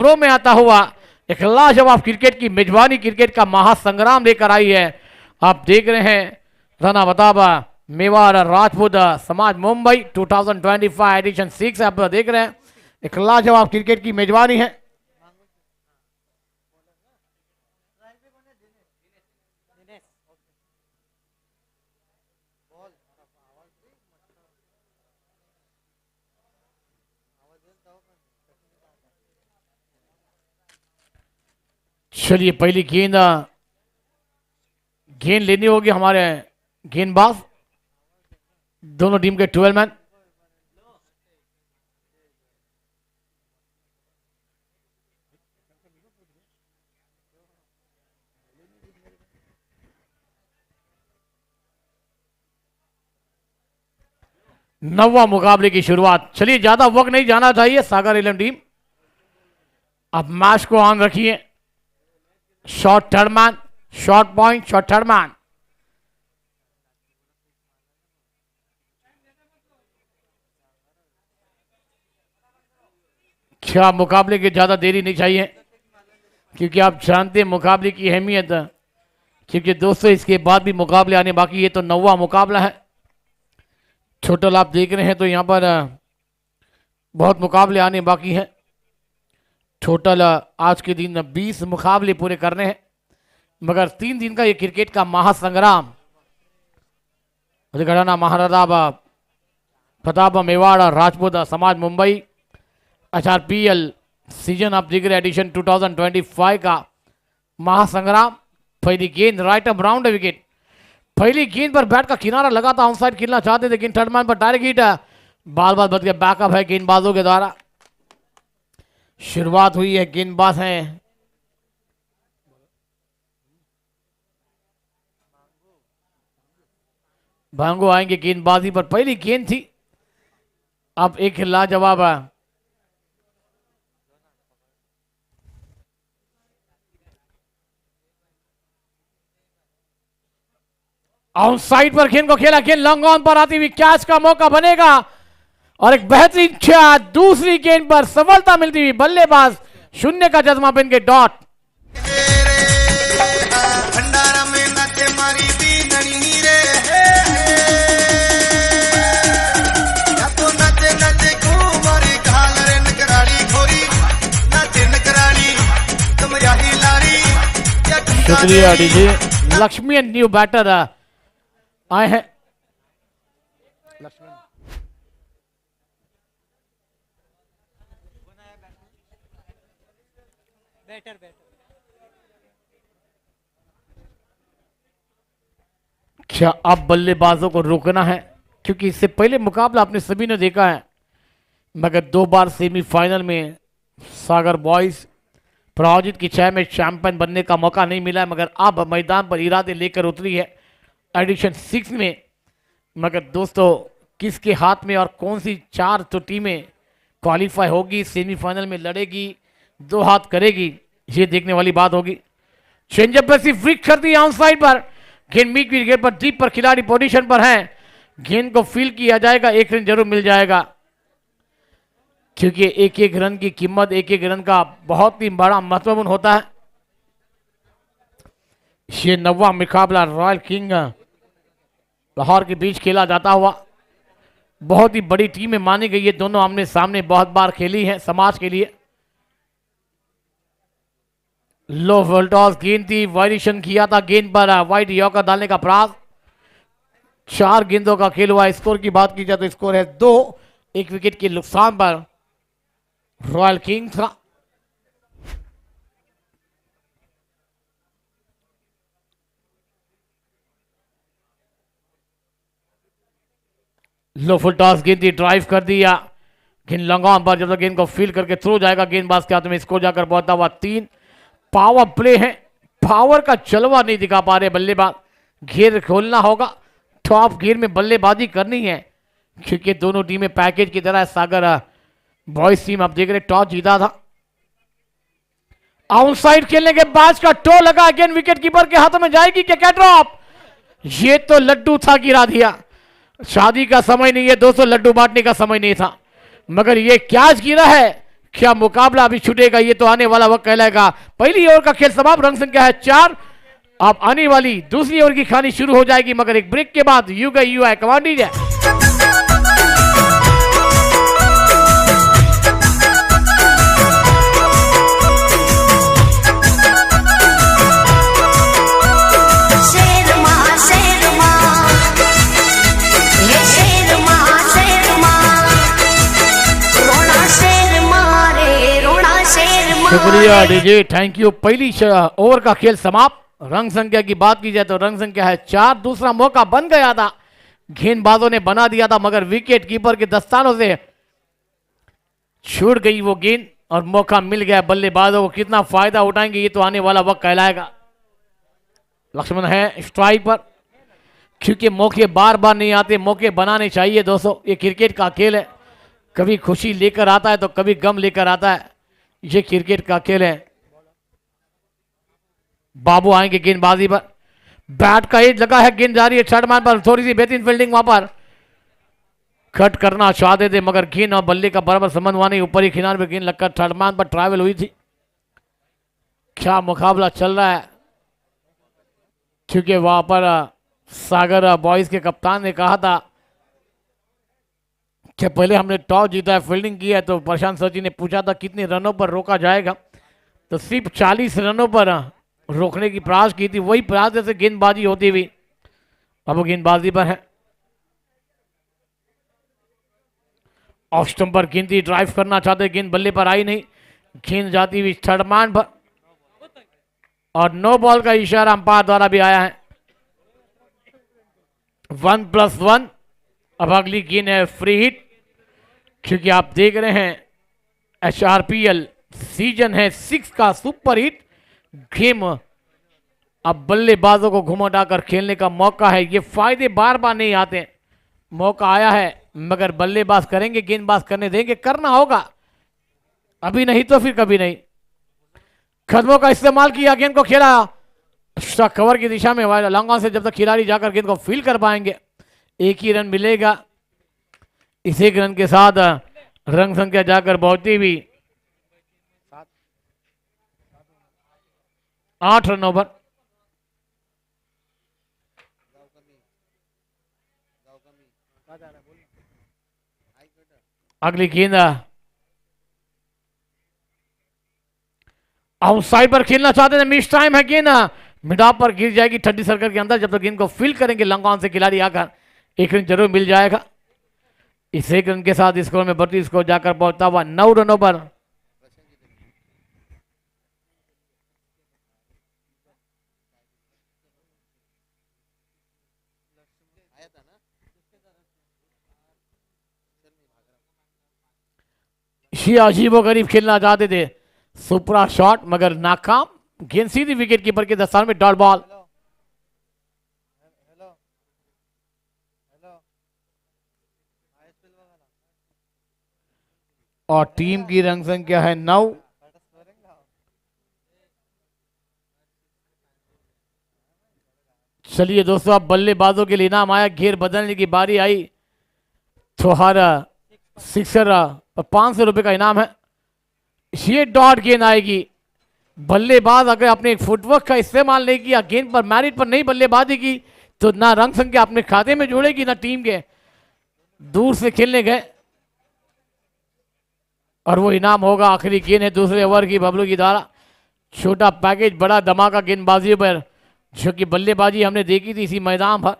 Pro में आता हुआ एक लाजवाब क्रिकेट की मेजबानी, क्रिकेट का महासंग्राम लेकर आई है। आप देख रहे हैं राणा प्रताप मेवाड़ राजपूत समाज मुंबई 2025 एडिशन 6 आप देख रहे हैं, एक लाजवाब क्रिकेट की मेजबानी है। चलिए पहली गेंद लेनी होगी हमारे गेंदबाज, दोनों टीम के 12 मैन। नौवां मुकाबले की शुरुआत। चलिए ज्यादा वक्त नहीं जाना चाहिए सागर इलेवन टीम, अब मैच को ऑन रखिए। Shot third man, shot point, shot third man. क्या मुकाबले की ज्यादा देरी नहीं चाहिए, क्योंकि आप जानते हैं मुकाबले की अहमियत, क्योंकि दोस्तों इसके बाद भी मुकाबले आने बाकी है। तो नौवां मुकाबला है। टोटल आप देख रहे हैं तो यहां पर बहुत मुकाबले आने बाकी हैं। टोटल आज के दिन 20 मुकाबले पूरे करने हैं, मगर 3 दिन का ये क्रिकेट का महासंग्राम घराना Maharana Pratap Mewar Rajput Samaj Mumbai HRPL season of degree edition 2025 का महासंग्राम। पहली गेंद राइट अप राउंड विकेट, पहली गेंद पर बैट का किनारा लगा था, ऑन साइड खेलना चाहते थे, लेकिन थर्ड मैन पर डायरेक्ट हिट बाल बाल बच गया। बैकअप है गेंदबाजों के द्वारा। शुरुआत हुई है, गेंदबाज हैं भांगो आएंगे गेंदबाजी पर। पहली गेंद थी, अब एक लाजवाब ऑन साइड पर गेंद को खेला, गेंद लॉन्ग ऑन पर आती हुई कैच का मौका बनेगा और एक बेहतरीन शॉट। दूसरी गेंद पर सफलता मिलती हुई, बल्लेबाज शून्य का जज्बा बिन के डॉट। शुक्रिया DJ. Lakshmi and new batter आए हैं। क्या अब बल्लेबाजों को रोकना है, क्योंकि इससे पहले मुकाबला आपने सभी ने देखा है, मगर 2 बार सेमीफाइनल में सागर बॉयज पराजित की छह में चैंपियन बनने का मौका नहीं मिला है, मगर अब मैदान पर इरादे लेकर उतरी है एडिशन 6 में। मगर दोस्तों किसके हाथ में और कौन सी 4 तो टीमें क्वालिफाई होगी, सेमीफाइनल में लड़ेगी, 2 हाथ करेगी, ये देखने वाली बात होगी। चेंजअप पर सिर्फ फ्लिक कर दी ऑन साइड पर, गेंद मीट विकेट पर डीप पर खिलाड़ी पोजीशन पर है, गेंद को फील किया जाएगा, 1 रन जरूर मिल जाएगा, क्योंकि एक एक रन की कीमत, एक एक रन का बहुत ही बड़ा महत्वपूर्ण होता है। ये 9वां मुकाबला रॉयल किंग लाहौर के बीच खेला जाता हुआ, बहुत ही बड़ी टीम में मानी गई है। दोनों आमने सामने बहुत बार खेली है समाज के लिए। लो वोल्टॉस गेंद थी, वायलेशन किया था गेंद पर, वाइड यॉर्कर डालने का प्रयास। 4 गेंदों का खेल हुआ। स्कोर की बात की जाए तो स्कोर है 2, 1 विकेट के नुकसान पर रॉयल किंग्स का। लो फुल टॉस गेंद थी, ड्राइव कर दिया, गेंद लॉन्ग ऑन पर, जब तक गेंद को फील करके थ्रो जाएगा गेंदबाज के हाथ में, स्कोर जाकर पहुंचा हुआ 3। पावर प्ले है, पावर का जलवा नहीं दिखा पा रहे बल्लेबाज। घेर खोलना होगा, टॉप घेर में बल्लेबाजी करनी है, क्योंकि दोनों टीमें पैकेज की तरह। सागर बॉयज टीम आप देख रहे टॉस जीता था। आउटसाइड खेलने के बाद का टो लगा, अगेन विकेट कीपर के हाथों में जाएगी क्या ड्रॉप? ये तो लड्डू था गिरा दिया। शादी का समय नहीं है दोस्तों, लड्डू बांटने का समय नहीं था, मगर ये कैच गिरा है, क्या मुकाबला अभी छूटेगा, ये तो आने वाला वक्त कहलाएगा। पहली ओवर का खेल समाप्त, रंग संख्या है 4। अब आने वाली दूसरी ओवर की कहानी शुरू हो जाएगी, मगर एक ब्रेक के बाद। यू गई यू है कमांडी है। शुक्रिया डीजे, थैंक यू। पहली ओवर का खेल समाप्त। रंग संख्या की बात की जाए तो रंग संख्या है 4। दूसरा मौका बन गया था, गेंदबाजों ने बना दिया था, मगर विकेट कीपर के दस्तानों से छूट गई वो गेंद और मौका मिल गया बल्लेबाजों को। कितना फायदा उठाएंगे ये तो आने वाला वक्त कहलाएगा। लक्ष्मण है स्ट्राइक पर, क्योंकि मौके बार बार नहीं आते, मौके बनाने चाहिए दोस्तों। ये क्रिकेट का खेल है, कभी खुशी लेकर आता है तो कभी गम लेकर आता है, ये क्रिकेट का खेल है। बाबू आएंगे गेंदबाजी पर, बैट का एज लगा है, गेंद जा रही है थर्ड मैन पर। थोड़ी सी बेहतरीन फील्डिंग वहां पर, कट करना चाहते थे मगर गेंद और बल्ले का बराबर संबंध हुआ नहीं। ऊपरी किनारे पे गेंद लगकर थर्ड मैन पर ट्रैवल हुई थी। क्या मुकाबला चल रहा है, क्योंकि वहां पर सागर बॉयज के कप्तान ने कहा था कि पहले हमने टॉस जीता है, फील्डिंग की है, तो प्रशांत सर जी ने पूछा था कितने रनों पर रोका जाएगा, तो सिर्फ 40 रनों पर रोकने की प्रयास की थी। वही प्रयास जैसे गेंदबाजी होती हुई अब वो गेंदबाजी पर है। ऑफ स्टंप पर गेंद ड्राइव करना चाहते, गेंद बल्ले पर आई नहीं, गेंद जाती हुई थर्ड मैन पर और नो बॉल का इशारा अंपायर द्वारा भी आया है। 1+1। अब अगली गेंद है फ्री हिट, क्योंकि आप देख रहे हैं HRPL सीजन है 6 का सुपर हिट गेम। अब बल्लेबाजों को घुमाकर खेलने का मौका है, ये फायदे बार बार नहीं आते। मौका आया है मगर बल्लेबाज करेंगे, गेंदबाज करने देंगे, करना होगा, अभी नहीं तो फिर कभी नहीं। कदमों का इस्तेमाल किया, गेंद को खेला कवर की दिशा में, लॉन्ग ऑन से जब तक खिलाड़ी जाकर गेंद को फील कर पाएंगे एक ही रन मिलेगा। इस एक रन के साथ रंग संख्या जाकर पहुंचती हुई 8 रनों पर। अगली गेंद आउटसाइड पर खेलना चाहते थे, मिस टाइम है, गेंद मिड ऑफ पर गिर जाएगी 30 सर्कल के अंदर। जब तक गेंद को फील करेंगे लॉन्ग ऑन से खिलाड़ी आकर एक रन जरूर मिल जाएगा। इस एक रन के साथ स्कोर में बढ़ती स्कोर जाकर पहुंचता हुआ 9 रनों पर। अजीबो गरीब खेलना चाहते थे, सुपरा शॉट मगर नाकाम, गेंद सीधी विकेट कीपर के दस्तान में, डॉट बॉल। और टीम की रन संख्या है 9। चलिए दोस्तों, अब बल्लेबाजों के लिए इनाम आया, घेर बदलने की बारी आई तो हर सिक्सर 500 रुपए का इनाम है। ये डॉट गेंद आएगी, बल्लेबाज अगर अपने फुटवर्क का इस्तेमाल नहीं किया, गेंद पर मैरिट पर नहीं बल्लेबाजी की, तो ना रन संख्या अपने खाते में जोड़ेगी ना टीम के। दूर से खेलने गए और वो इनाम होगा। आखिरी गेंद है दूसरे ओवर की बबलू की द्वारा, छोटा पैकेज बड़ा धमाका गेंदबाजी पर, जो कि बल्लेबाजी हमने देखी थी इसी मैदान पर।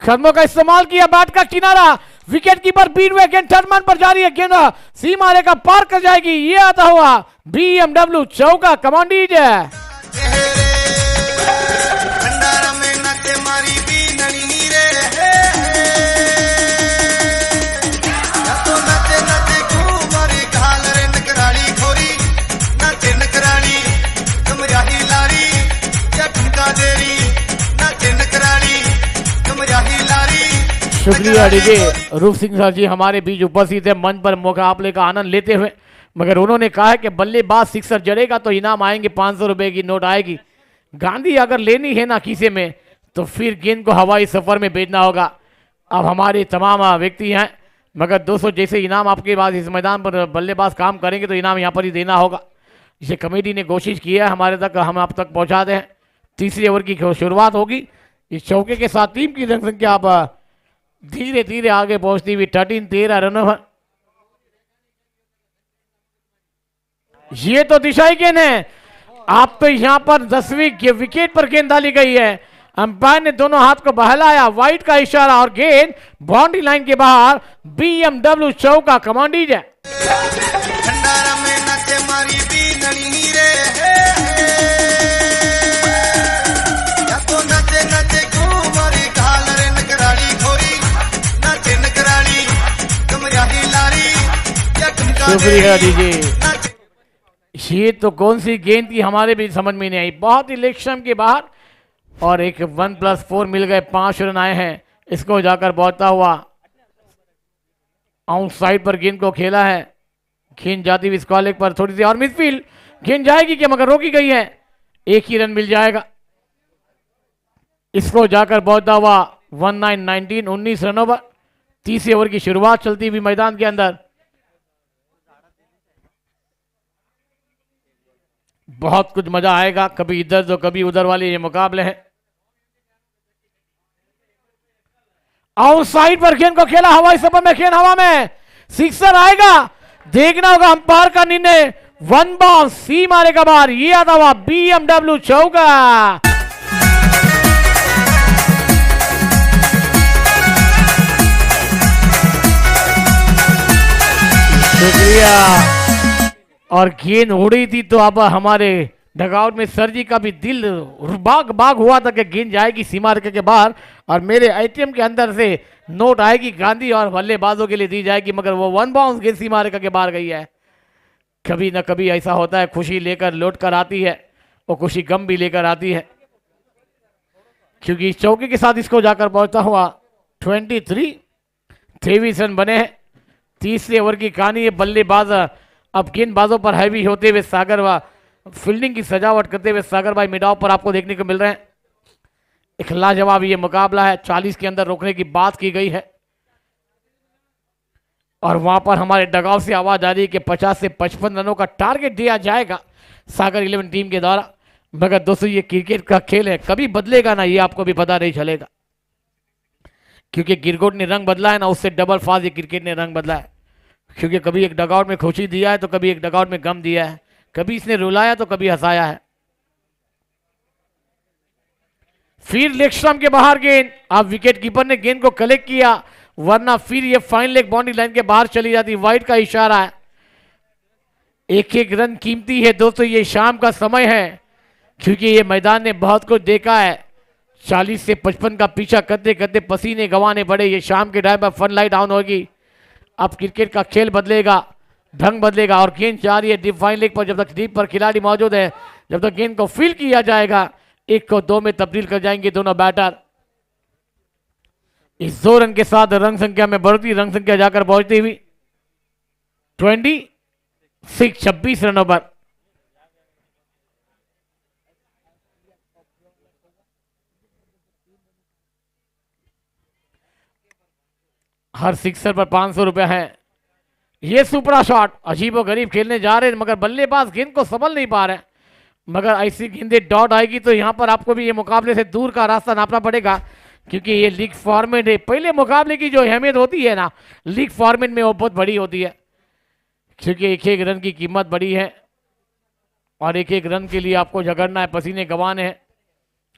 कदमों का इस्तेमाल किया, बैट का किनारा, विकेट कीपर बीट हुए, गेंद थर्ड मैन पर जा रही है, गेंद सीमा रेखा पार कर जाएगी। ये आता हुआ BMW चौका, कमांडी है। शुक्रिया डीजे रूप सिंह सर जी हमारे बीच उपस्थित है, मंच पर मुकाबले का आनंद लेते हुए। मगर उन्होंने कहा है कि बल्लेबाज सिक्सर जड़ेगा तो इनाम आएंगे, 500 रुपए की नोट आएगी। गांधी अगर लेनी है ना खीसे में तो फिर गेंद को हवाई सफर में भेजना होगा। अब हमारे तमाम व्यक्ति हैं मगर दोस्तों जैसे इनाम आपके पास इस मैदान पर बल्लेबाज काम करेंगे तो इनाम यहाँ पर ही देना होगा। इसे कमेटी ने कोशिश की है हमारे तक, हम आप तक पहुँचा दें। तीसरे ओवर की शुरुआत होगी। इस चौके के साथ टीम की जनसंख्या अब धीरे धीरे आगे पहुंचती हुई 13 रनों पर। ये तो दिशाई गेंद है। आप तो यहां पर 10वीं विकेट पर गेंद डाली गई है। अंपायर ने दोनों हाथ को बहलाया, वाइड का इशारा और गेंद बाउंड्री लाइन के बाहर। BMW चौका कमांडीज है। शुक्रिया दीजिए। ये तो कौन सी गेंद थी हमारे भी समझ में नहीं आई, बहुत ही लेग के बाहर और एक 1+4 मिल गए, 5 रन आए हैं। इसको जाकर पहुंचता हुआ आउटसाइड पर गेंद को खेला है। गेंद जाती हुई स्क्वायर लेग पर थोड़ी सी और मिडफील्ड, गेंद जाएगी क्या मगर रोकी गई है। एक ही रन मिल जाएगा। इसको जाकर पहुंचता हुआ 19 रनों पर। तीसरे ओवर की शुरुआत चलती हुई मैदान के अंदर। बहुत कुछ मजा आएगा, कभी इधर तो कभी उधर वाले ये मुकाबले हैं। आउटसाइड पर गेंद को खेला, हवाई सफर में गेंद हवा में, सिक्सर आएगा। देखना होगा अंपायर का निर्णय। 1 बॉल सी मारेगा बाहर। ये आता हुआ BMW चौका। शुक्रिया। और गेंद उड़ी थी तो अब हमारे डगआउट में सर जी का भी दिल बाग बाग हुआ था कि गेंद जाएगी सीमा रेखा के बाहर और मेरे ATM के अंदर से नोट आएगी गांधी और बल्लेबाजों के लिए दी जाएगी, मगर वो 1 बाउंस गेंद सीमा रेखा के बाहर गई है। कभी ना कभी ऐसा होता है, खुशी लेकर लौट कर आती है और खुशी गम भी लेकर आती है। क्योंकि इस चौके के साथ इसको जाकर पहुंचता हुआ 23 रन बने हैं। तीसरे ओवर की कहानी है। बल्लेबाज अब गेंदबाजों पर हैवी होते हुए सागर व फील्डिंग की सजावट करते हुए सागर भाई मिडाव पर आपको देखने को मिल रहे हैं। एक लाजवाब ये मुकाबला है। 40 के अंदर रोकने की बात की गई है और वहां पर हमारे डगाव से आवाज आ रही है कि 50 से 55 रनों का टारगेट दिया जाएगा सागर 11 टीम के द्वारा। मगर दोस्तों ये क्रिकेट का खेल है, कभी बदलेगा ना, ये आपको भी पता नहीं चलेगा। क्योंकि गिरगोट ने रंग बदला है ना, उससे डबल फास्ट ये क्रिकेट ने रंग बदला है। क्योंकि कभी एक डगआउट में खुशी दिया है तो कभी एक डगआउट में गम दिया है, कभी इसने रुलाया तो कभी हंसाया है। फिर लेग स्टंप के बाहर गेंद। अब विकेट कीपर ने गेंद को कलेक्ट किया, वरना फिर ये फाइन लेग बाउंड्री लाइन के बाहर चली जाती। वाइड का इशारा है। एक एक रन कीमती है दोस्तों। ये शाम का समय है क्योंकि ये मैदान ने बहुत कुछ देखा है। 40 से 55 का पीछा करते करते पसीने गंवाने पड़े। ये शाम के टाइम पर फन लाइट ऑन होगी। अब क्रिकेट का खेल बदलेगा, ढंग बदलेगा और गेंद जा रही है डीप फाइन लेग पर। जब तक डीप पर खिलाड़ी मौजूद है, जब तक गेंद को फील किया जाएगा, 1 को 2 में तब्दील कर जाएंगे दोनों बैटर। इस 2 रन के साथ रन संख्या में बढ़ती, रन संख्या जाकर पहुंचती हुई 26 रनों पर। हर सिक्सर पर 500 रुपया है। ये सुपरा शॉट, अजीबो गरीब खेलने जा रहे हैं मगर बल्लेबाज गेंद को संभल नहीं पा रहे। मगर ऐसी गेंदे डॉट आएगी तो यहां पर आपको भी ये मुकाबले से दूर का रास्ता नापना पड़ेगा क्योंकि ये लीग फॉर्मेट है। पहले मुकाबले की जो अहमियत होती है ना, लीग फॉर्मेट में वो बहुत बड़ी होती है क्योंकि एक एक रन की कीमत बड़ी है और एक एक रन के लिए आपको झगड़ना है, पसीने गंवाने हैं।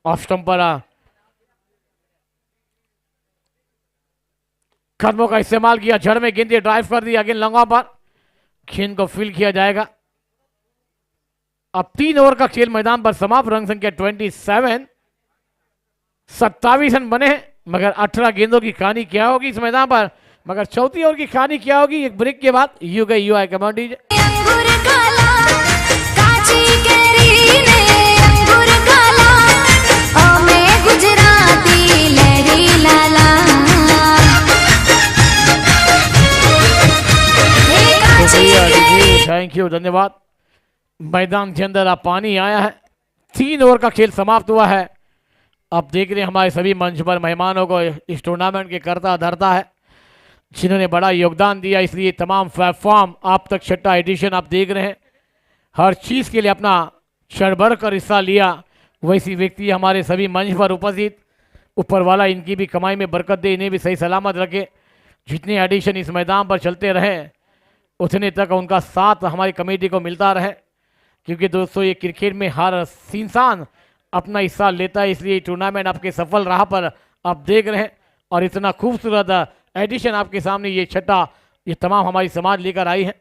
ऑफ स्टंप पर कदमों का इस्तेमाल किया, जड़ में गेंद ड्राइव कर दी, अगेन लंगा पर गेंद को फील किया जाएगा। अब 3 ओवर का खेल मैदान पर समाप्त। रन संख्या 27, 27 रन बने हैं मगर 18 गेंदों की कहानी क्या होगी इस मैदान पर। मगर चौथी ओवर की कहानी क्या होगी एक ब्रेक के बाद। यू गई यू आई कमांडीज। थैंक यू, धन्यवाद। मैदान के अंदर अब पानी आया है। 3 ओवर का खेल समाप्त हुआ है। अब देख रहे हैं हमारे सभी मंच पर मेहमानों को इस टूर्नामेंट के करता धरता है जिन्होंने बड़ा योगदान दिया, इसलिए तमाम प्लेटफॉर्म आप तक छठा एडिशन आप देख रहे हैं। हर चीज़ के लिए अपना चढ़ बढ़ कर हिस्सा लिया, वैसी व्यक्ति हमारे सभी मंच पर उपस्थित। ऊपर वाला इनकी भी कमाई में बरकत दे, इन्हें भी सही सलामत रखे। जितने एडिशन इस मैदान पर चलते रहे उतने तक उनका साथ हमारी कमेटी को मिलता रहे, क्योंकि दोस्तों ये क्रिकेट में हर इंसान अपना हिस्सा लेता है, इसलिए टूर्नामेंट आपके सफल राह पर आप देख रहे हैं। और इतना खूबसूरत एडिशन आपके सामने ये छठा ये तमाम हमारी समाज लेकर आई है।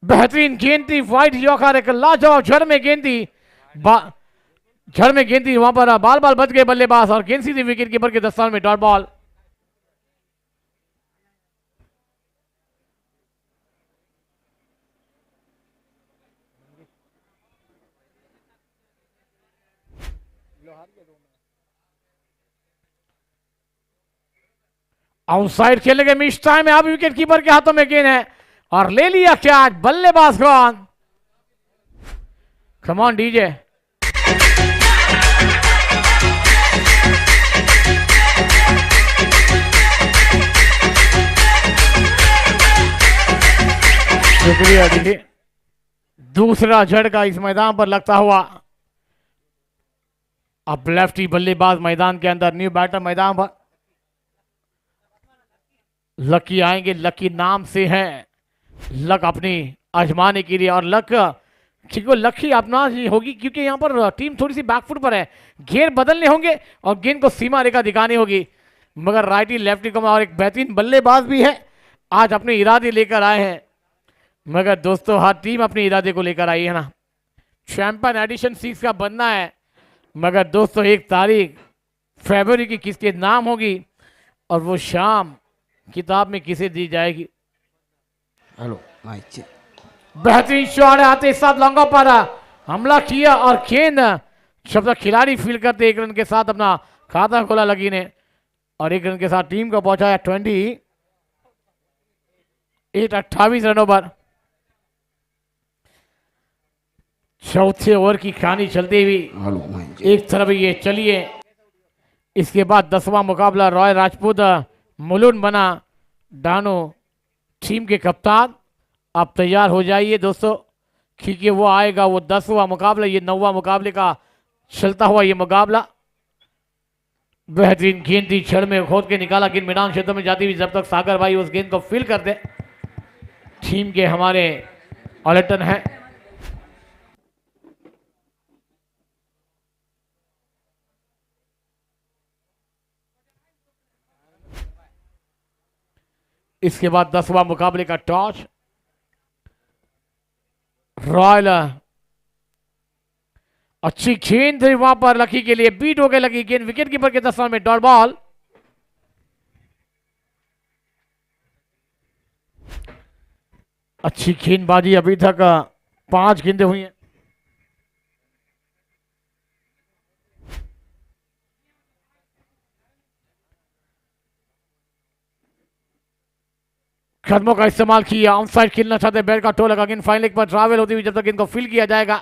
बेहतरीन गेंद थी, वाइट यॉर्कर, एक लाजवाब झड़ में गेंद थी, झड़ में गेंद थी, वहां पर बाल बाल बच गए बल्लेबाज और गेंद सीधी विकेट कीपर के दस्तान में डॉट बॉल। आउटसाइड खेले गए मिस टाइम में, अब विकेट कीपर के हाथों में गेंद है और ले लिया कैच। बल्लेबाज कौन? कम ऑन डीजे। शुक्रिया डीजे। दूसरा झटका इस मैदान पर लगता हुआ। अब लेफ्टी बल्लेबाज मैदान के अंदर, न्यू बैटर मैदान पर। लकी आएंगे, लकी नाम से है, लक अपनी आजमाने के लिए। और लक ठीक है, लकी अपना ही होगी क्योंकि यहाँ पर टीम थोड़ी सी बैकफुट पर है, गेंद बदलने होंगे और गेंद को सीमा रेखा दिखानी होगी। मगर राइटी लेफ्टी को और एक बेहतरीन बल्लेबाज भी है, आज अपने इरादे लेकर आए हैं। मगर दोस्तों हर टीम अपने इरादे को लेकर आई है ना। चैंपियन एडिशन 6 का बनना है, मगर दोस्तों 1 तारीख फरवरी की किसके नाम होगी और वो शाम किताब में किसे दी जाएगी। हेलो, बेहतरीन शॉट आते साथ लॉन्गा पर हमला किया और गेंद जब तक खिलाड़ी फील करते 1 रन के साथ अपना खाता खोला लगी ने और 1 रन के साथ टीम को पहुंचाया 28 रनों पर। चौथे ओवर की कहानी चलती हुई एक तरफ ये चलिए। इसके बाद 10वां मुकाबला रॉय राजपूत मुलुन बना डानो टीम के कप्तान। आप तैयार हो जाइए दोस्तों, क्योंकि वो आएगा वो 10वां मुकाबला, ये 9वां मुकाबले का चलता हुआ ये मुकाबला। बेहतरीन गेंद थी, छड़ में खोद के निकाला, गेंद मैदान क्षेत्र में जाती हुई जब तक सागर भाई उस गेंद को फील कर दे। टीम के हमारे ऑलेटन है। इसके बाद 10वां मुकाबले का टॉस रॉयल। अच्छी गेंद थी वहां पर लकी के लिए, बीट हो गई लकी गेंद विकेट कीपर के दस्तान में डॉट बॉल। अच्छी गेंदबाजी, अभी तक 5 गेंदें हुई हैं। कदमों का इस्तेमाल किया, ऑनसाइड खेलना चाहते, बैट का टो लगा, गेंद फाइन लेग पर ट्रैवल होती हुई जब तक इनको फील किया जाएगा।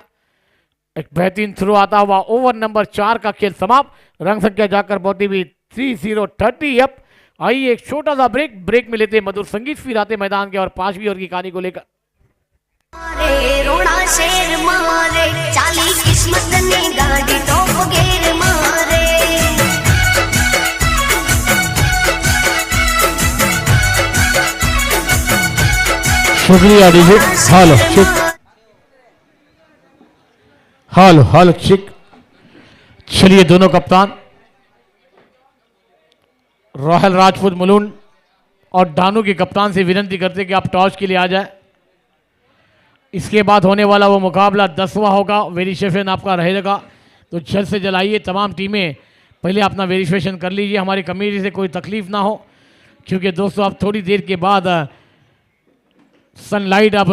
एक बेहतरीन थ्रो आता हुआ, ओवर नंबर 4 का खेल समाप्त। रंग संख्या जाकर पहुंची हुई 30-30 अप। आइए एक छोटा सा ब्रेक में लेते मधुर संगीत फिर आते मैदान के और 5वीं ओवर की कहानी को लेकर। रोना शेर मारे, चाली किस्मत ने गाड़ी तो गेर मारे। शुक्रिया डीजे। हेलो चिक, हेलो चिक। चलिए दोनों कप्तान रॉयल राजपूत मुलुन और डानू के कप्तान से विनती करते कि आप टॉस के लिए आ जाए। इसके बाद होने वाला वो मुकाबला 10वां होगा, वेरिफिकेशन आपका रहेगा, तो जल्द से जल्द आइए। तमाम टीमें पहले अपना वेरिफिकेशन कर लीजिए, हमारी कमेटी से कोई तकलीफ ना हो, क्योंकि दोस्तों आप थोड़ी देर के बाद सनलाइट अब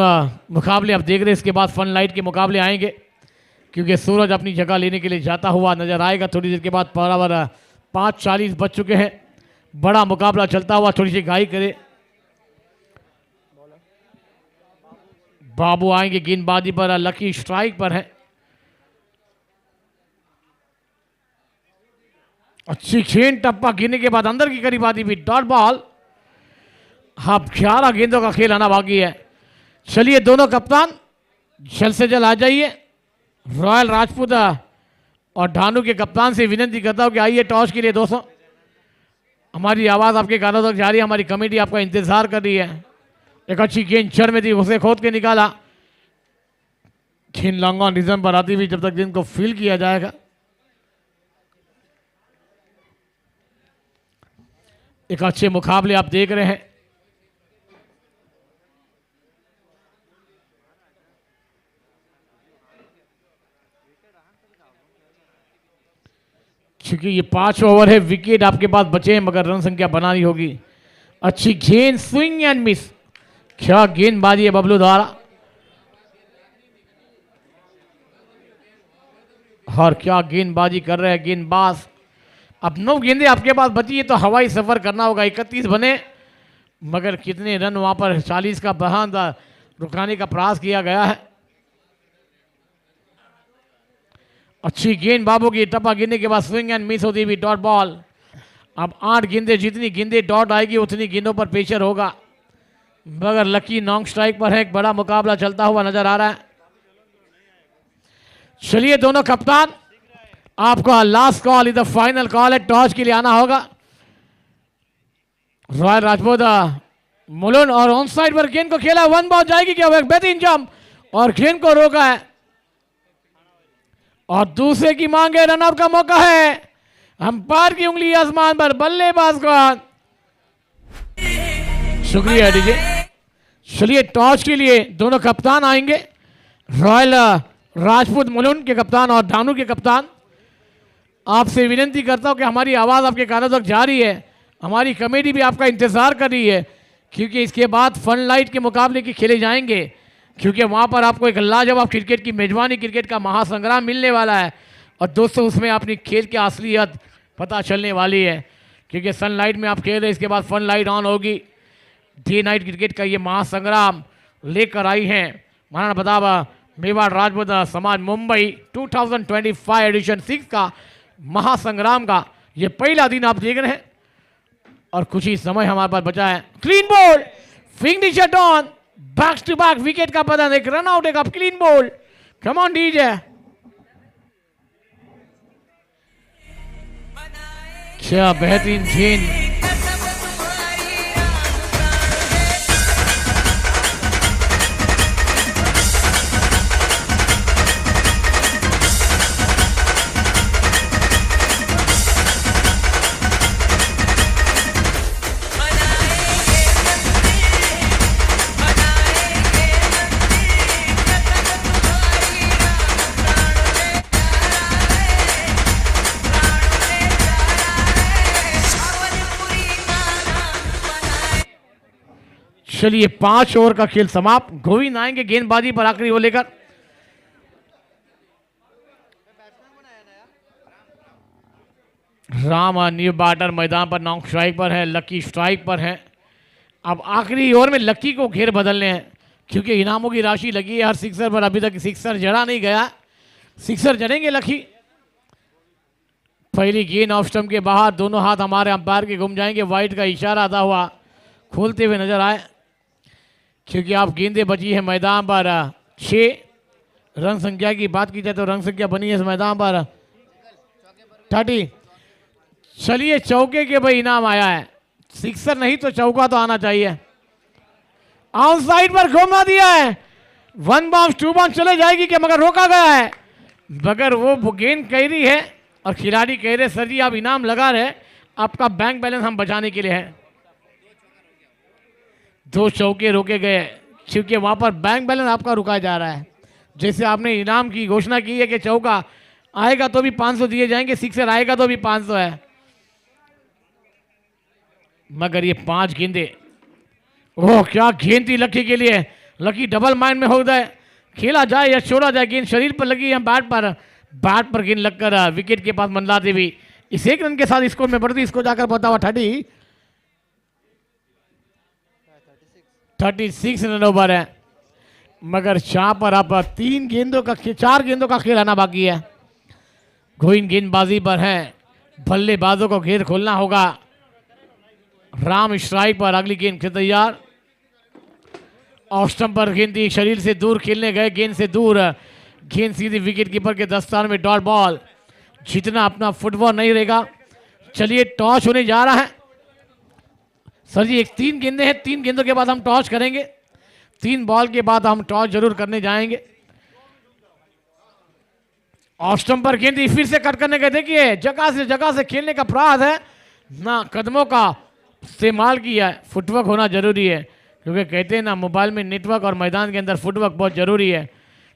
मुकाबले आप देख रहे हैं, इसके बाद फनलाइट के मुकाबले आएंगे, क्योंकि सूरज अपनी जगह लेने के लिए जाता हुआ नजर आएगा। थोड़ी देर के बाद बराबर 5:40 बज चुके हैं, बड़ा मुकाबला चलता हुआ। थोड़ी सी गाई करे, बाबू आएंगे गेंदबाजी पर, लकी स्ट्राइक पर है। अच्छी गेंद, टप्पा गिरने के बाद अंदर की करीब आती हुई डॉट बॉल। हाँ, 11 गेंदों का खेल आना बाकी है। चलिए दोनों कप्तान जल्द से जल्द आ जाइए। रॉयल राजपूत और ढानू के कप्तान से विनती करता हूँ कि आइए टॉस के लिए दोस्तों। हमारी आवाज़ आपके कानों तक जा रही है, हमारी कमेटी आपका इंतजार कर रही है। एक अच्छी गेंद जड़ में थी, उसे खोद के निकाला। गेंद लॉन्ग ऑन रिजन पर आती हुई जब तक गेंद को फील किया जाएगा। एक अच्छे मुकाबले आप देख रहे हैं। क्योंकि ये 5 ओवर है, विकेट आपके पास बचे हैं मगर रन संख्या बनानी होगी। अच्छी गेंद, स्विंग एंड मिस। क्या गेंदबाजी है बबलू द्वारा, और क्या गेंदबाजी कर रहे हैं गेंदबाज। अब 9 गेंदें आपके पास बची है तो हवाई सफर करना होगा। 31 बने मगर कितने रन वहां पर 40 का बहान रुकाने का प्रयास किया गया है। अच्छी गेंद बाबू की, टप्पा गिरने के बाद स्विंग एंड मिस होती हुई डॉट बॉल। अब 8 गेंदें, जितनी गेंदें डॉट आएगी उतनी गेंदों पर प्रेशर होगा। मगर लकी नॉन स्ट्राइक पर है, एक बड़ा मुकाबला चलता हुआ नजर आ रहा है। चलिए दोनों कप्तान, आपका लास्ट कॉल, इधर फाइनल कॉल है, टॉस के लिए आना होगा। रॉयल राजपूत मुलुन और ऑन साइड पर गेंद को खेला, 1 बॉल जाएगी क्या? एक बेहतरीन जंप और गेंद को रोका है और दूसरे की मांग है, रनआउट का मौका है। अंपायर की उंगली आसमान पर, बल्लेबाज को। शुक्रिया डीजे। चलिए टॉस के लिए दोनों कप्तान आएंगे। रॉयल राजपूत मुलुन के कप्तान और ढानू के कप्तान, आपसे विनती करता हूं कि हमारी आवाज़ आपके कानों तक जा रही है। हमारी कमेटी भी आपका इंतज़ार कर रही है क्योंकि इसके बाद फन लाइट के मुकाबले की खेले जाएंगे। क्योंकि वहाँ पर आपको एक लाजवाब क्रिकेट की मेजबानी, क्रिकेट का महासंग्राम मिलने वाला है। और दोस्तों उसमें अपनी खेल की असलियत पता चलने वाली है। क्योंकि सनलाइट में आप खेल रहे, इसके बाद फन लाइट ऑन होगी। डे नाइट क्रिकेट का ये महासंग्राम लेकर आई हैं महाराणा प्रताप मेवाड़ राजपूत समाज मुंबई 2025 एडिशन 6 का महासंग्राम का ये पहला दिन आप देख रहे हैं। और कुछ ही समय हमारे पास बचा है। क्लीन बॉल, फिंग शट ऑन, बैक टू बैक विकेट का पतन, एक रन आउट, एक अब clean ball. Come on DJ, क्या बेहतरीन गेंद। चलिए 5 ओवर का खेल समाप्त। गोविंद आएंगे गेंदबाजी पर आखिरी ओवर लेकर। राम न्यू बैटर मैदान पर नॉन स्ट्राइक पर है, लकी स्ट्राइक पर है। अब आखिरी ओवर में लकी को घेर बदलने हैं क्योंकि इनामों की राशि लगी है हर सिक्सर पर। अभी तक सिक्सर जड़ा नहीं गया, सिक्सर जड़ेंगे लकी। पहली गेंद ऑफ स्टंप के बाहर, दोनों हाथ हमारे अंपायर के घूम जाएंगे। वाइट का इशारा आता हुआ खोलते हुए नजर आए क्योंकि आप गेंदें बची है मैदान पर 6। रन संख्या की बात की जाए तो रन संख्या बनी है इस मैदान पर 30। चलिए चौके के भाई इनाम आया है, सिक्सर नहीं तो चौका तो आना चाहिए। आउट साइड पर घुमा दिया है, 1 बाउंस 2 बाउंस चले जाएगी क्या, मगर रोका गया है। मगर वो गेंद कह रही है और खिलाड़ी कह रहे सर जी आप इनाम लगा रहे, आपका बैंक बैलेंस हम बचाने के लिए है। 2 चौके रोके गए क्योंकि वहां पर बैंक बैलेंस आपका रुकाया जा रहा है। जैसे आपने इनाम की घोषणा की है कि चौका आएगा तो भी 500 दिए जाएंगे, सिक्सर आएगा तो भी 500 है। मगर ये 5 गेंदे, ओह क्या गेंद थी लकी के लिए। लकी डबल माइंड में हो जाए, खेला जाए या छोड़ा जाए। गेंद शरीर पर लगी है, बैट पर गेंद लगकर विकेट के पास मंडलाती हुई इस 1 रन के साथ स्कोर में बढ़ती। इसको जाकर बताओ 36 रन ओवर है। मगर जहां पर आप 4 गेंदों का खेल आना बाकी है। गोविंद गेंदबाजी पर है, बल्लेबाजों को घेर खोलना होगा। राम स्ट्राइक पर, अगली गेंद से तैयार। ऑफ स्टंप पर गेंद थी, शरीर से दूर खेलने गए, गेंद से दूर, गेंद सीधी विकेट कीपर के दस्तान में, डॉट बॉल। जितना अपना फुटबॉल नहीं रहेगा। चलिए टॉस होने जा रहा है सर जी। 3 गेंदें हैं, 3 गेंदों के बाद हम टॉस करेंगे। 3 बॉल के बाद हम टॉस जरूर करने जाएंगे। ऑफ स्टंप पर गेंद फिर से कट करने गए। देखिए जगह से खेलने का प्रयास है ना, कदमों का इस्तेमाल किया है। फुटवर्क होना जरूरी है, क्योंकि कहते हैं ना मोबाइल में नेटवर्क और मैदान के अंदर फुटवर्क बहुत जरूरी है।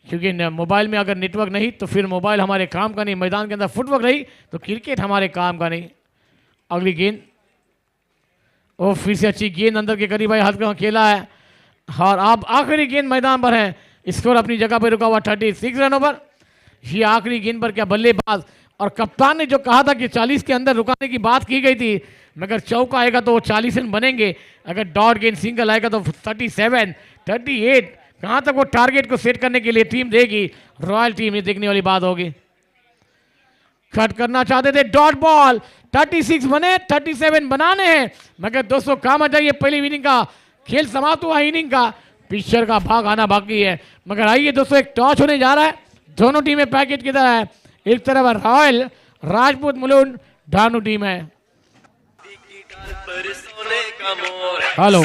क्योंकि मोबाइल में अगर नेटवर्क नहीं तो फिर मोबाइल हमारे काम का नहीं, मैदान के अंदर फुटवर्क नहीं तो क्रिकेट हमारे काम का नहीं। अगली गेंद, वो फिर से अच्छी गेंद अंदर के करीब भाई, हाथ में खेला है। और अब आखिरी गेंद मैदान पर है, स्कोर अपनी जगह पर रुका हुआ 36 रनों पर। ये आखिरी गेंद पर क्या बल्लेबाज और कप्तान ने जो कहा था कि 40 के अंदर रुकाने की बात की गई थी, मगर चौका आएगा तो वो 40 रन बनेंगे, अगर डॉट गेंद सिंगल आएगा तो 37, 38, कहाँ तक वो टारगेट को सेट करने के लिए टीम देगी। रॉयल टीम, ये देखने वाली बात होगी। कट करना चाहते थे, डॉट बॉल, 36 बने, 37 बनाने हैं, मगर दोस्तों काम आ जाइए। पहली इनिंग का खेल समाप्त हुआ, इनिंग का पिक्चर का भाग आना बाकी है। मगर आइए दोस्तों, एक टॉस होने जा रहा है, दोनों टीमें पैकेज की तरह है। एक तरफ रॉयल राजपूत मुलुंड ढानू टीम है। हेलो,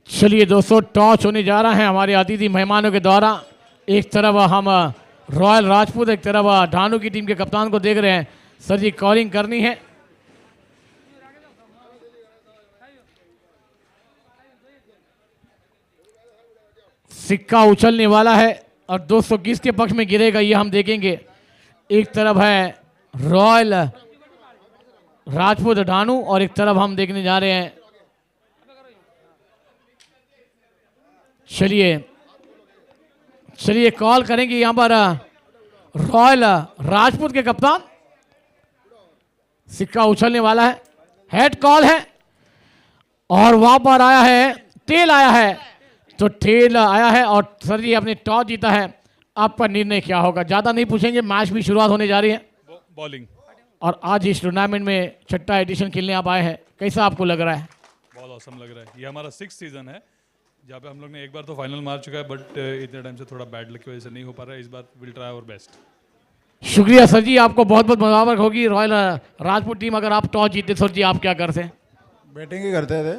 चलिए दोस्तों, टॉस होने जा रहा है हमारे अतिथि मेहमानों के द्वारा। एक तरफ हम रॉयल राजपूत, एक तरफ ढानू की टीम के कप्तान को देख रहे हैं। सर जी कॉलिंग करनी है। सिक्का उछलने वाला है और दोस्तों किसके पक्ष में गिरेगा ये हम देखेंगे। एक तरफ है रॉयल राजपूत ढानू और एक तरफ हम देखने जा रहे हैं। चलिए कॉल करेंगे यहाँ पर रॉयल राजपूत के कप्तान। सिक्का उछलने वाला है, हेड कॉल है और वहां पर आया है टेल, आया है तो टेल आया है। और सर जी आपने टॉस जीता है, आपका निर्णय क्या होगा? ज्यादा नहीं पूछेंगे, मैच भी शुरुआत होने जा रही है। बॉलिंग। और आज इस टूर्नामेंट में 6ठा एडिशन खेलने आप आए हैं, कैसा आपको लग रहा है? बहुत ऑसम लग रहा है। ये हमारा 6th सीजन है जहाँ पे हम लोग ने एक बार तो फाइनल मार चुका है, बट इतने टाइम से थोड़ा बैड लक की वजह से नहीं हो पा रहा है। इस बार विल ट्राई आवर बेस्ट। शुक्रिया सर जी, आपको बहुत बहुत मुबारक होगी। रॉयल राजपूत टीम, अगर आप टॉस जीते सर जी आप क्या करते? बैटिंग ही करते थे।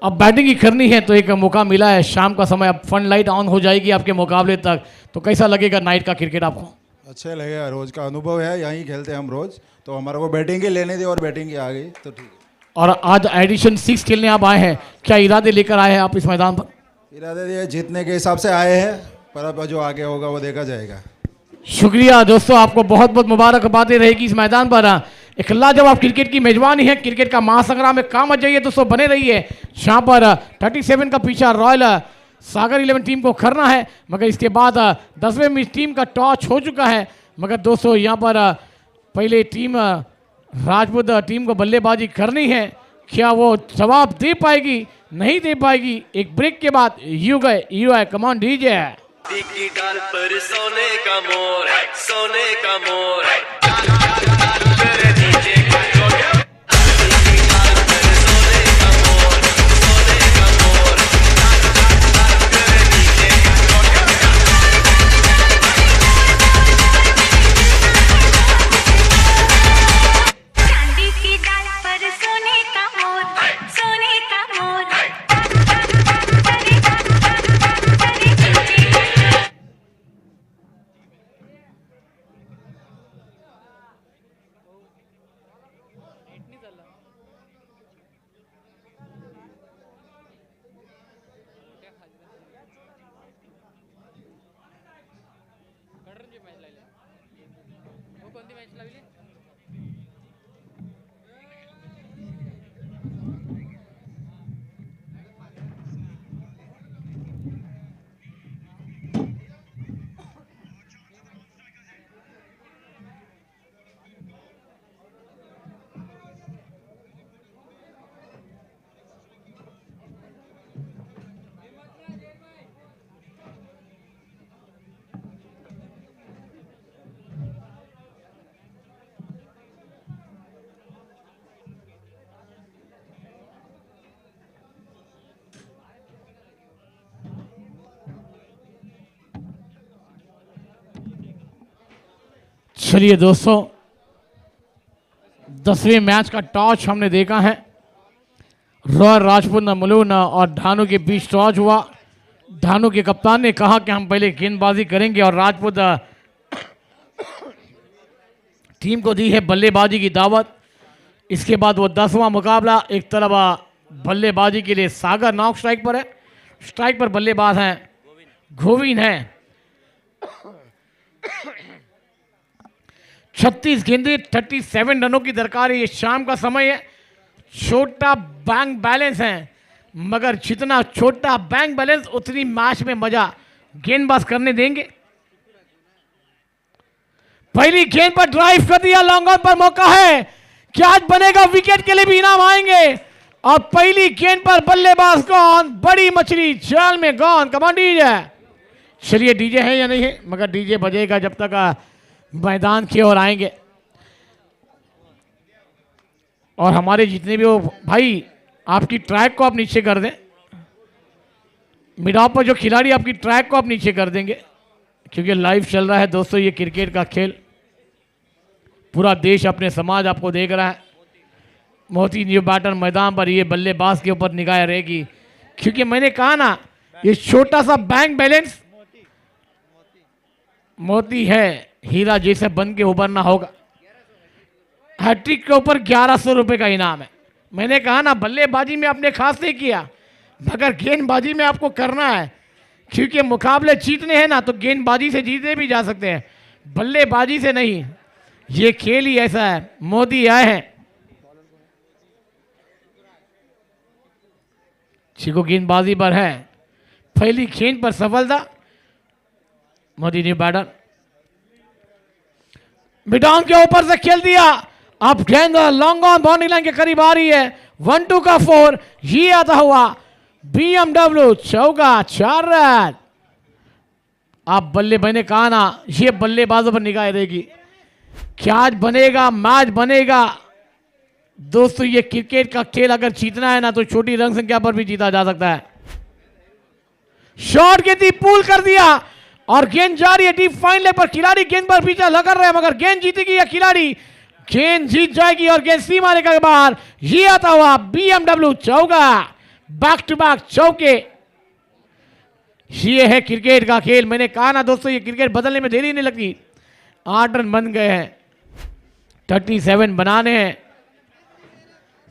अब बैटिंग ही करनी है तो एक मौका मिला है शाम का समय, अब फन लाइट ऑन हो जाएगी आपके मुकाबले तक, तो कैसा लगेगा नाइट का क्रिकेट आपको? अच्छा लगेगा, रोज का अनुभव है, यहीं खेलते हैं हम रोज, तो हमारे को बैटिंग ही लेने दी और बैटिंग ही आ गई तो ठीक है। और आज एडिशन 6 खेलने आप आए हैं, क्या इरादे लेकर आए हैं आप इस मैदान पर? इरादे दिए जीतने के हिसाब से आए हैं, पर अब जो आगे होगा वो देखा जाएगा। शुक्रिया दोस्तों, आपको बहुत बहुत मुबारकबादें रहेगी इस मैदान पर। एक लाजवाब क्रिकेट की मेजबानी है, क्रिकेट का महासंग्राम में काम आ जाइए दोस्तों, बने रहिए। जहाँ पर 37 का पीछा रॉयल सागर 11 टीम को करना है, मगर इसके बाद 10वें टीम का टॉस हो चुका है। मगर दोस्तों यहाँ पर पहले टीम राजपूत टीम को बल्लेबाजी करनी है, क्या वो जवाब दे पाएगी नहीं दे पाएगी? एक ब्रेक के बाद यू है कमान डीजे। की डाल पर सोने का मोर है, सोने का मोर है। चलिए दोस्तों, 10वें मैच का टॉस हमने देखा है। रॉयल राजपूत मलून और ढानू के बीच टॉस हुआ। ढानू के कप्तान ने कहा कि हम पहले गेंदबाजी करेंगे और राजपूत टीम को दी है बल्लेबाजी की दावत। इसके बाद वो 10वां मुकाबला, एक तरफ बल्लेबाजी के लिए सागर नॉक स्ट्राइक पर है, स्ट्राइक पर बल्लेबाज हैं गोविंद हैं। 36 गेंदें 37 रनों की दरकार है। ये शाम का समय है, छोटा बैंक बैलेंस है, मगर जितना छोटा बैंक बैलेंस उतनी मैच में मजा गेंदबाज करने देंगे। पहली गेंद पर ड्राइव कर दिया, लॉन्ग ऑन पर मौका है, क्या आज बनेगा? विकेट के लिए भी इनाम आएंगे। और पहली गेंद पर बल्लेबाज कौन? बड़ी मछली जाल में कौन? कमान डीजे। चलिए डीजे है या नहीं है, मगर डीजे बजेगा जब तक मैदान की ओर आएंगे। और हमारे जितने भी वो भाई, आपकी ट्रैक को आप नीचे कर दें। मिड ऑफ पर जो खिलाड़ी, आपकी ट्रैक को आप नीचे कर देंगे, क्योंकि लाइव चल रहा है दोस्तों ये क्रिकेट का खेल। पूरा देश, अपने समाज आपको देख रहा है। मोती न्यू बैटर मैदान पर, ये बल्लेबाज के ऊपर निगाह रहेगी, क्योंकि मैंने कहा ना, ये छोटा सा बैंक बैलेंस मोती है, हीरा जैसे बन के उभरना होगा। हैट्रिक के ऊपर 1100 रुपये का इनाम है। मैंने कहा ना, बल्लेबाजी में आपने खास नहीं किया, मगर गेंदबाजी में आपको करना है, क्योंकि मुकाबले जीतने हैं ना, तो गेंदबाजी से जीते भी जा सकते हैं, बल्लेबाजी से नहीं। ये खेल ही ऐसा है। मोदी आए हैं, चिको गेंदबाजी पर है, पहली गेंद पर सफलता। मोदी न्यू बैटर मिडाउन के ऊपर से खेल दिया। अब गेंद लॉन्ग ऑन बाउंड्री लाइन के करीब आ रही है। 1-2 का 4, ये आता हुआ बीएमडब्ल्यू चौका, 4 रन। आप बल्ले, मैंने कहा ना, ये बल्लेबाजों पर निगाह रहेगी, क्या आज बनेगा? मैच बनेगा दोस्तों। ये क्रिकेट का खेल अगर जीतना है ना, तो छोटी रन संख्या पर भी जीता जा सकता है। शॉट के दी, पुल कर दिया और गेंद जा रही है डीप फाइन लेग पर। खिलाड़ी गेंद पर पीछा लगा रहे हैं, मगर गेंद जीतेगी या खिलाड़ी गेंद जीत जाएगी और गेंद सीमा रेखा के बाहर। ये आता हुआ बीएमडब्ल्यू चौका, बैक टू बैक चौके। ये है क्रिकेट का खेल। मैंने कहा ना दोस्तों, ये क्रिकेट बदलने में देरी नहीं लगती। 8 रन बन गए हैं, 37 बनाने हैं,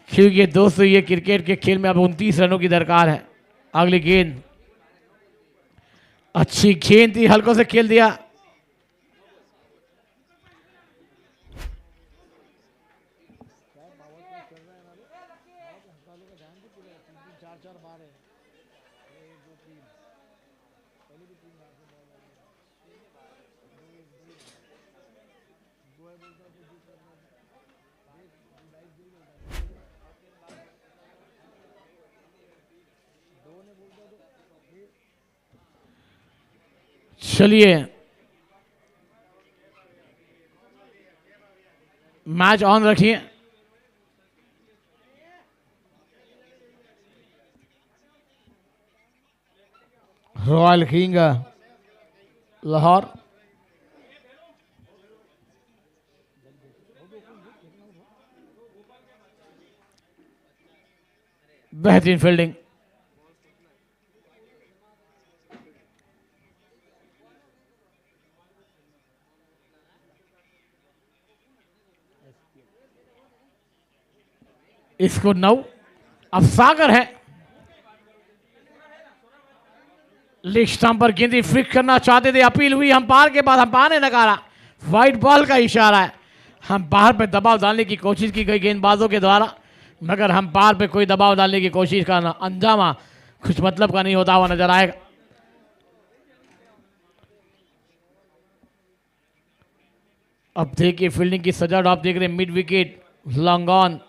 क्योंकि दोस्तों ये क्रिकेट के खेल में अब 29 रनों की दरकार है। अगली गेंद, अच्छी गेंद थी, हल्कों से खेल दिया। चलिए मैच ऑन रखिए। रॉयल किंग लाहौर, बेहतरीन फील्डिंग। इसको 9। अब सागर है, लेग स्टंप पर गेंद फ्लिक करना चाहते थे, अपील हुई अंपायर के बाद, अंपायर ने नकारा। वाइट बॉल का इशारा है। अंपायर पे दबाव डालने की कोशिश की गई गेंदबाजों के द्वारा, मगर अंपायर पे कोई दबाव डालने की कोशिश का अंजामा कुछ मतलब का नहीं होता हुआ नजर आएगा। अब देखिए फील्डिंग की सजावट आप देख रहे हैं, mid wicket, long on.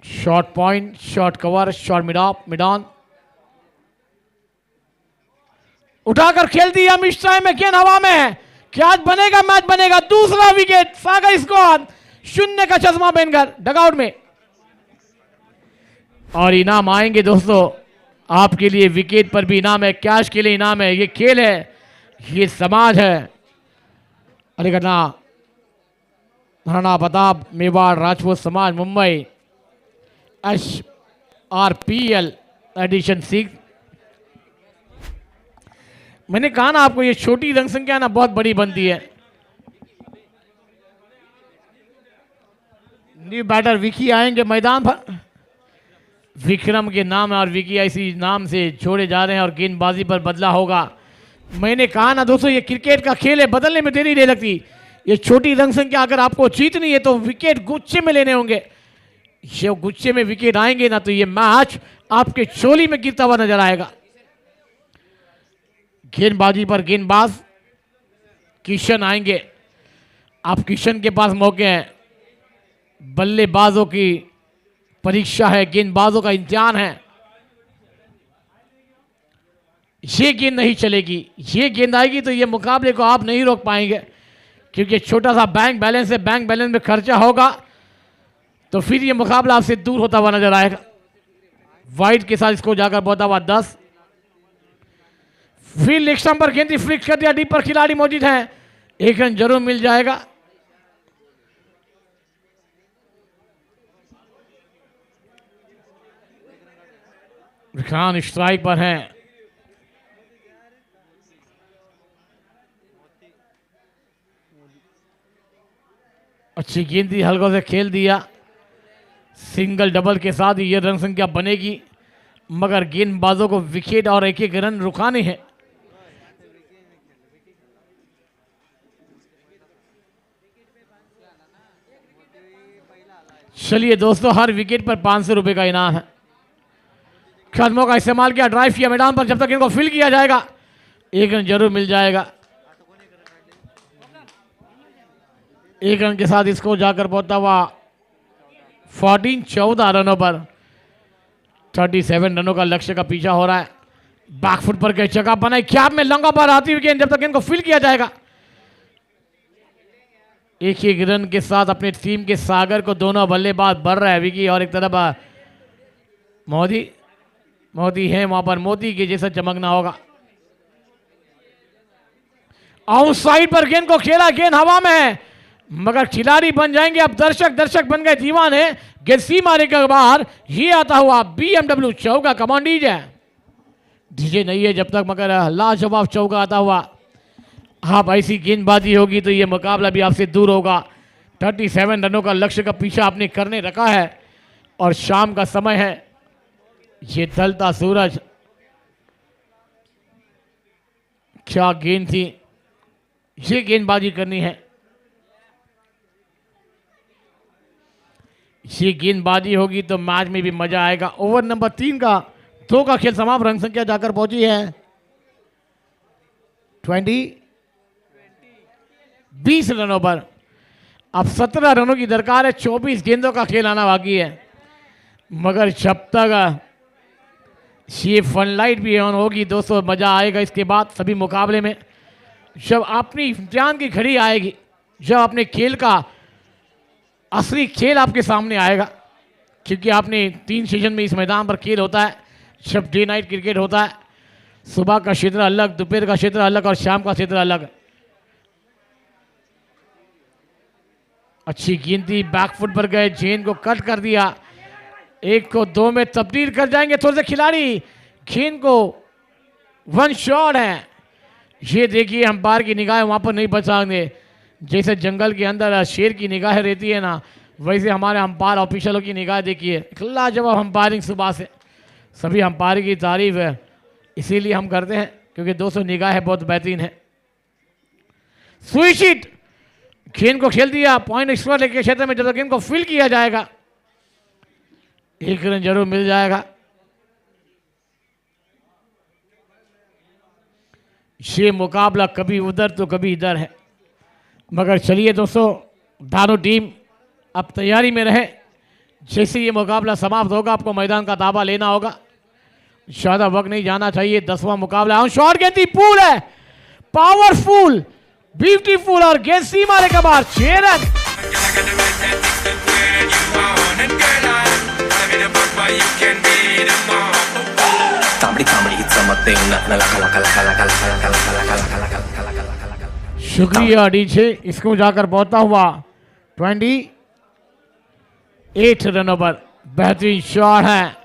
Short point, short cover, short mid of, mid on. उठाकर खेल दिया, मिस टाइम में गेंद हवा में है, क्या आज बनेगा? मैच बनेगा। दूसरा विकेट, सागर स्कोर 0 का चश्मा पहनकर डगआउट में। और इनाम आएंगे दोस्तों आपके लिए, विकेट पर भी इनाम है, कैश के लिए इनाम है। ये खेल है, ये समाज है। अरे घटना राणा प्रताप मेवाड़ राजपूत समाज मुंबई SRPL एडिशन 6। मैंने कहा ना आपको, ये छोटी रंग संख्या ना बहुत बड़ी बनती है। न्यू बैटर विकी आएंगे मैदान पर। विक्रम के नाम और विकी ऐसी नाम से जोड़े जा रहे हैं और गेंदबाजी पर बदला होगा। मैंने कहा ना दोस्तों, ये क्रिकेट का खेल है, बदलने में देरी नहीं लगती। ये छोटी रंग संख्या अगर आपको जीतनी है तो विकेट गुच्छे में लेने होंगे। ये गुच्छे में विकेट आएंगे ना तो ये मैच आपके चोली में गिरता हुआ नजर आएगा। गेंदबाजी पर गेंदबाज किशन आएंगे। आप किशन के पास मौके हैं। बल्लेबाजों की परीक्षा है, गेंदबाजों का इम्तिहान है। ये गेंद नहीं चलेगी, ये गेंद आएगी तो ये मुकाबले को आप नहीं रोक पाएंगे, क्योंकि छोटा सा बैंक बैलेंस है। बैंक बैलेंस में खर्चा होगा तो फिर ये मुकाबला आपसे दूर होता हुआ नजर आएगा। वाइड के साथ इसको जाकर पहुंचा हुआ 10। फिर लेग स्टंप पर गेंद फ्लिक कर दिया, डीप पर खिलाड़ी मौजूद है, 1 रन जरूर मिल जाएगा। विक्रांत स्ट्राइक पर हैं। अच्छी गेंद थी, हल्कों से खेल दिया। सिंगल डबल के साथ ही ये रन संख्या बनेगी, मगर गेंदबाजों को विकेट और एक एक रन रुकाने हैं। चलिए दोस्तों, हर विकेट पर 500 रुपए का इनाम है। कदमों का इस्तेमाल किया, ड्राइव किया मैदान पर, जब तक इनको फिल किया जाएगा 1 रन जरूर मिल जाएगा। 1 रन के साथ इसको जाकर पहुंचता हुआ 14 रनों पर 37 रनों का लक्ष्य का पीछा हो रहा है। बैकफुट पर कई जगह बनाई, क्या में लंगा पर आती हुई गेंद, जब तक इनको फिल किया जाएगा 1-1 रन के साथ अपने टीम के सागर को दोनों बल्लेबाज बढ़ रहा है। विकी और एक तरफ मोदी है, वहां पर मोदी के जैसा चमकना होगा। आउटसाइड पर गेंद को खेला, गेंद हवा में है, मगर खिलाड़ी बन जाएंगे अब दर्शक बन गए दीवाने। गेंद सीमा रेखा के बाहर, ये आता हुआ BMW चौका। कमान डीजे नहीं है जब तक, मगर लाजवाब चौका आता हुआ। आप ऐसी गेंदबाजी होगी तो ये मुकाबला भी आपसे दूर होगा। 37 रनों का लक्ष्य का पीछा आपने करने रखा है और शाम का समय है। ये ढलता सूरज, क्या गेंद थी, ये गेंदबाजी करनी है। ये गेंदबाजी होगी तो मैच में भी मजा आएगा। ओवर नंबर 3 का 2 का खेल समाप्त। रन संख्या जाकर पहुंची है 20 रनों पर। अब 17 रनों की दरकार है, 24 गेंदों का खेल आना बाकी है। मगर जब तक ये फन लाइट भी ऑन होगी दोस्तों, मजा आएगा। इसके बाद सभी मुकाबले में जब अपनी इम्तिहान की घड़ी आएगी, जब अपने खेल का असली खेल आपके सामने आएगा, क्योंकि आपने 3 सीजन में इस मैदान पर खेल होता है। जब डे नाइट क्रिकेट होता है, सुबह का क्षेत्र अलग, दोपहर का क्षेत्र अलग और शाम का क्षेत्र अलग। अच्छी गेंदी, बैकफुट पर गए, गेंद को कट कर दिया। 1 को 2 में तब्दील कर जाएंगे थोड़े से खिलाड़ी। गेंद को 1 शॉट है। ये देखिए अंपायर की निगाहें वहां पर नहीं बचाएंगे। जैसे जंगल के अंदर शेर की निगाहें रहती है ना, वैसे हमारे अंपायर ऑफिशियलों की निगाह देखिए। लाजवाब अंपायरिंग सुबह से, सभी अंपायर की तारीफ है, इसीलिए हम करते हैं क्योंकि 200 निगाहें बहुत बेहतरीन है। स्विच हिट, गेंद को खेल दिया पॉइंट एक्स्ट्रा लेके क्षेत्र में। जब तक गेंद को फिल किया जाएगा 1 रन जरूर मिल जाएगा। ये मुकाबला कभी उधर तो कभी इधर है, मगर चलिए दोस्तों, दोनों टीम अब तैयारी में रहे। जैसे ये मुकाबला समाप्त होगा आपको मैदान का दावा लेना होगा, ज़्यादा वक्त नहीं जाना चाहिए। 10वां मुकाबला। शॉट गेंद पूल है, पावरफुल, ब्यूटीफुल और गेंद सीमा रेखा बाहर। 6 रन। तांबडी तांबडी चमकते उन्हात लका लका लका लका लका लका लका लका लका लका लका लका लका लका। शुक्रिया डीजे, इसको जाकर पहुंचता हुआ 28 रनों पर बेहतरीन शॉट है।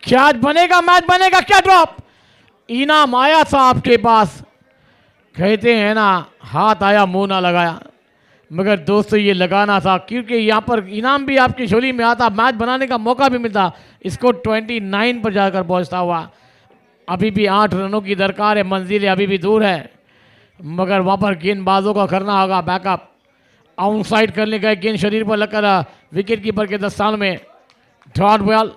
क्या बनेगा, मैच बनेगा, क्या ड्रॉप? इनाम आया था आपके पास, कहते हैं ना हाथ आया मुंह ना लगाया, मगर दोस्तों ये लगाना था क्योंकि यहाँ पर इनाम भी आपकी झोली में आता, मैच बनाने का मौका भी मिलता। इसको 29 पर जाकर पहुंचता हुआ, अभी भी 8 रनों की दरकार है, मंजिल अभी भी दूर है, मगर वहाँ पर गेंदबाजों का करना होगा बैकअप। आउट साइड करने का गेंद शरीर पर लगकर विकेट कीपर के दस्तान में डॉट बॉल।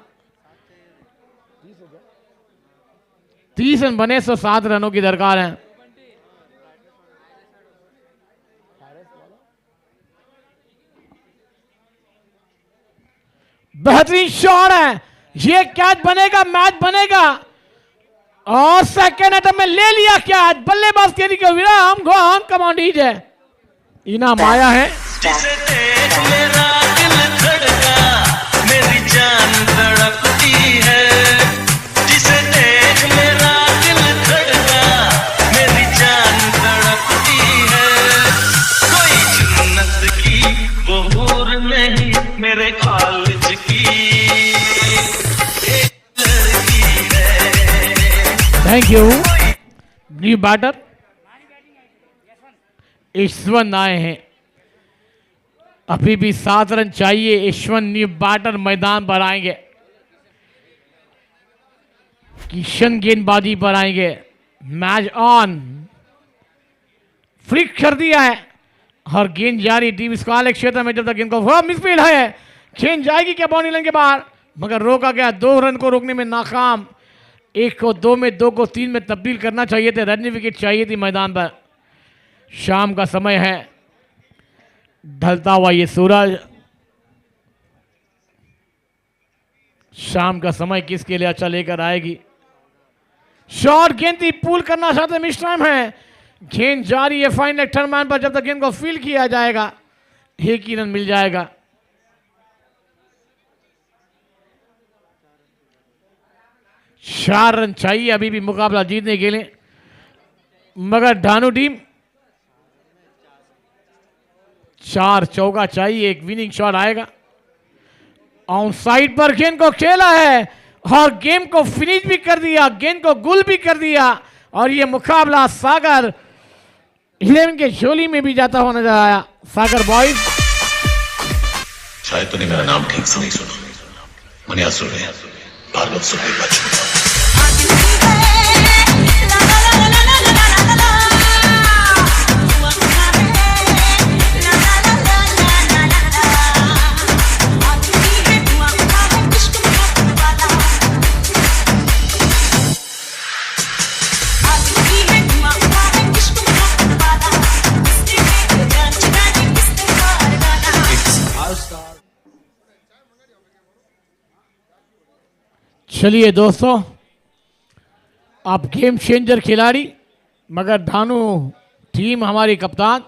30 रन बने, 107 रनों की दरकार है। बेहतरीन शॉट है, ये कैच बनेगा, मैच बनेगा, और सेकेंड अटेम्प्ट में ले लिया कैच। बल्लेबाज के लिए विराम, go on, come on DJ, इनाम आया है। जिसे देख मेरा दिल धड़का, मेरी जान तड़पती है। जिसे देख मेरा दिल धड़का, मेरी जान तड़पती है। कोई जन्नत की वो हूर नहीं, मेरे कॉलेज की एक लड़की है। Thank you. न्यू बैटर ईश्वन आए हैं, अभी भी 7 रन चाहिए। ईश्वन न्यू बैटर मैदान पर आएंगे, किशन गेंदबाजी पर आएंगे। मैच ऑन, फ्लिक कर दिया है और गेंद जारी टीम स्क्वायर क्षेत्र में। जब तक गेंद को मिसफील्ड है, गेंद जाएगी क्या बाउंड्री लाइन के बाहर, मगर रोका गया। 2 रन को रोकने में नाकाम। 1 को 2 में, 2 को 3 में तब्दील करना चाहिए थे, रन विकेट चाहिए थी मैदान पर। शाम का समय है, ढलता हुआ ये सूरज। शाम का समय किसके लिए अच्छा लेकर आएगी। शॉट गेंद थी, पूल करना चाहते मिस टाइम है। गेंद जारी है फाइन लेग टर्न मैन पर। जब तक गेंद को फील किया जाएगा 1 ही रन मिल जाएगा। चार रन चाहिए अभी भी मुकाबला जीतने के लिए, मगर धानु टीम 4 चौका चाहिए, एक विनिंग शॉट आएगा। ऑन साइड पर गेंद को खेला है और गेम को फिनिश भी कर दिया, गेंद को गुल भी कर दिया, और ये मुकाबला सागर 11 के झोली में भी जाता हुआ नजर आया। सागर बॉयज, शायद तूने मेरा नाम ठीक से नहीं सुना। मनिया सुने, भार्गव सुने, बचपन चलिए दोस्तों, आप गेम चेंजर खिलाड़ी, मगर धानु टीम हमारी कप्तान